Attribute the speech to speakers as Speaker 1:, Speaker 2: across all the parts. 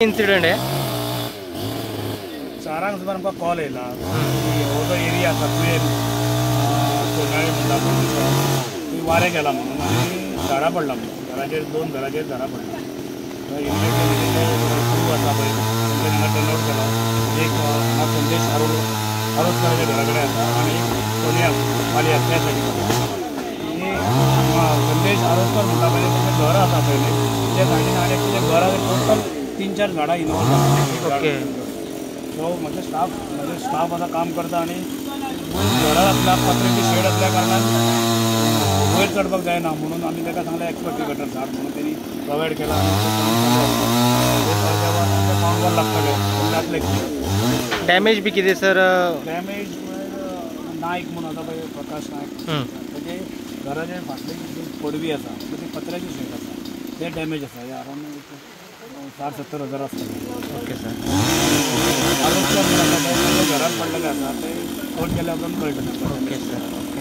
Speaker 1: Incident है
Speaker 2: चारांक सुद्दां आमकां कॉल येयला हो जो एरिया आसा तुवें सोनाळी म्हणटा पळय थंय वारें गेला म्हणून आनी झाडां पडला म्हणून घराचेर 2 घराचेर झाडां पडला खूब आसा पळय तांच्यानी हांगा टर्न आवट केलो एक हांगा संदेश आरोसकराच्या घरा कडेन आसा आनी सोनिया वाली त्या सायडीन आनी संदेश आरोसकर म्हणटा पळय तेजें घर आसा पळय त्या सायडीन आनी तेजें घरा टोटल 3-4 झाडां इनवॉल्व जाता.
Speaker 1: ओके
Speaker 2: सो म्हजो स्टाफ आता काम करता आनी घरा आसल्या पत्र्याची शेड असल्या कारणान वयर चडपाक जायना म्हणून आमी ताका सांगलें एक्सकवेटर झाड म्हणून तेणी प्रोवायड केला कामाक लागतले जातले.
Speaker 1: डॅमेज बी कितें सर?
Speaker 2: डॅमेज नायक म्हणून आसा पळय प्रकाश नायक तेजे घराचे फाटली पडवी आसा ती पत्र्याची शेड आसा ते डॅमेज आसा हे अरावंड 60-70 हजार आसतले.
Speaker 1: Okay sir.
Speaker 2: घरात पडलेले आसा ते कोण गेले आपण कळटलें.
Speaker 1: Okay sir. ओके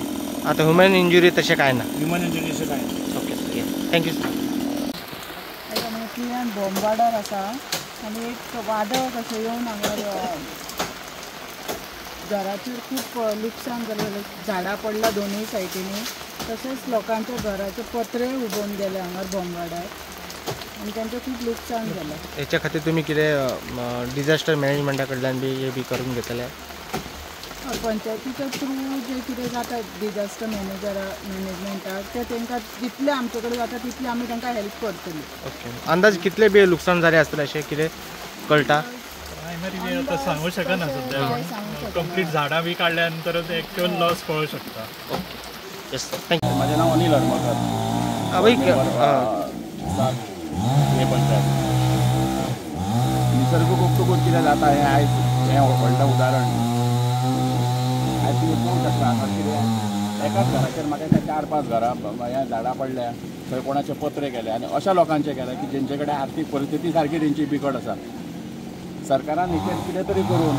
Speaker 1: आता ह्युमन इंजुरी तशें कांय ना?
Speaker 2: ह्युमन इंजुरी अशें कांय ना.
Speaker 1: Okay sir thank you sir.
Speaker 3: गोंयांत बॉम्बार्डर आसा आनी एक वादळ कशें येवन हांगा घराचेर खूब लुकसाण जालें झाडां पडला दोनूय सायडीनी तशेंच लोकांच्या घराचे पत्रे हुबोवन गेले हांगा बॉम्बार्डार आनी तांचें खूब लुकसाण जालें.
Speaker 1: हेच्या खातीर तुमी कितें डिजास्टर मॅनेजमेंटा कडल्यान बी हे बी करून घेतले?
Speaker 3: पंचायतीच्या थ्रू जे कितें जाता डिजास्टर मॅनेजमेंटाक ते तांकां जितले आमचे कडेन जाता तितले आमी तांकां हेल्प करतली.
Speaker 1: ओके अंदाज कितले बी लुकसाण जालें आसतलें अशें कितें कळटा?
Speaker 2: प्रायमरी बी आता सांगू शकना सध्या कंप्लीट झाडां बी काडल्या नंतरच एक्च्युअल लॉस कळू शकता.
Speaker 1: Okay yes thank you.
Speaker 2: म्हजें नांव अनिल हरमकर.
Speaker 1: भाई
Speaker 2: निसर्ग कुठून कितें जाता हें आयज हें व्हडलें उदाहरण आयज तुमी पळोवंक शकता हांगा कितें एकाच घराचेर म्हाका 4-5 घरां ह्या झाडां पडल्या थंय कोणाचे पत्रे गेले आनी अशा लोकांचे गेले की जेंचे कडेन आर्थीक परिस्थिती सारकी तेंची बिकट आसा. सरकारान हेचेर कितें तरी करून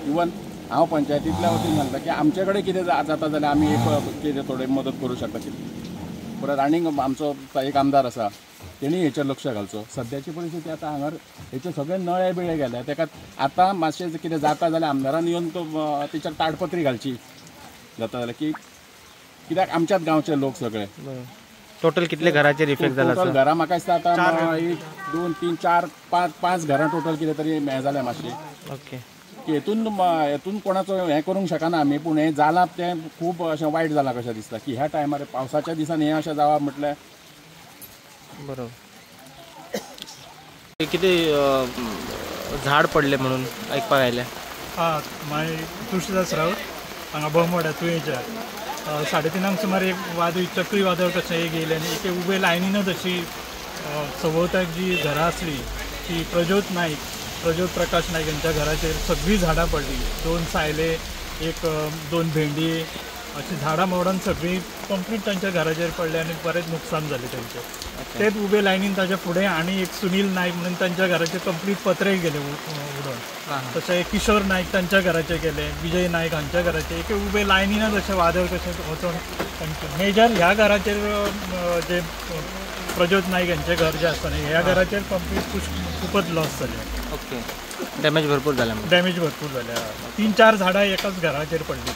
Speaker 2: इवन हांव पंचायतींतल्या वतीन सांगता की आमचे कडेन कितें जाता जाल्यार आमी एक कितें थोडी मदत करूं शकता. परत आनीक आमचो एक आमदार आसा तेणी हेचेर लक्ष घालचो. सद्याची परिस्थिती आतां हांगा हेचे सगळे नळे बिळे गेले ताका आतां मातशें कितें जाता जाल्यार आमदारान येवन तो तेचेर ताडपत्री घालची जाता जाल्यार की कित्याक आमच्याच गांवचे लोक सगळे.
Speaker 1: टोटल कितले घराचेर इफेक्ट जाला?
Speaker 2: टोटल घरां म्हाका दिसता आतां 1, 2, 3, 4, 5 घरां टोटल कितें तरी हें जालें मातशें.
Speaker 1: ओके
Speaker 2: हेतून कोणाचो हें करूंक शकना आमी पूण हें जालां तें खूब अशें वायट जालां कशें दिसता की ह्या टायमार पावसाच्या दिसांनी हें अशें जावप म्हटल्यार
Speaker 1: बरोबर. कितें झाड पडले म्हणून आयकपाक आयलें?
Speaker 4: मागीर तुळशीदास रावत हांगा बोमवाड्या तुयेच्या 3:30 सुमार एक चक्रीवादळ कशें एक येयलें आनी एक उबे लायनीनच अशी सभोवताक जी घरां आसली ती प्रज्योत प्रकाश नायक यांच्या घराचेर सगळीं झाडां पडली. 2 सायले 2 भेंडी अशी झाडां मोडून सगळीं कंप्लीट तांच्या घराचेर पडले आनी बरेंच नुकसान जालें तेंचें. तेच उबे लायनीन ताच्या फुडें आनी एक सुनील नायक म्हणून तांच्या घराचे कंप्लीट पत्रे गेले उडोवन. तशें किशोर नायक तांच्या घराचे गेले, विजय नायक हांच्या घराचे एक उबे लायनीनच अशें वादळ कशें वचून तांचे मेजर ह्या घराचेर जे प्रज्योत नायक यांचे घर जे आसता न्ही ह्या घराचेर कंप्लीट खूपच लॉस जाले.
Speaker 1: ओके डॅमेज भरपूर जाल्या?
Speaker 4: डॅमेज भरपूर जाल्या. 3-4 झाडां एकाच घराचेर पडली.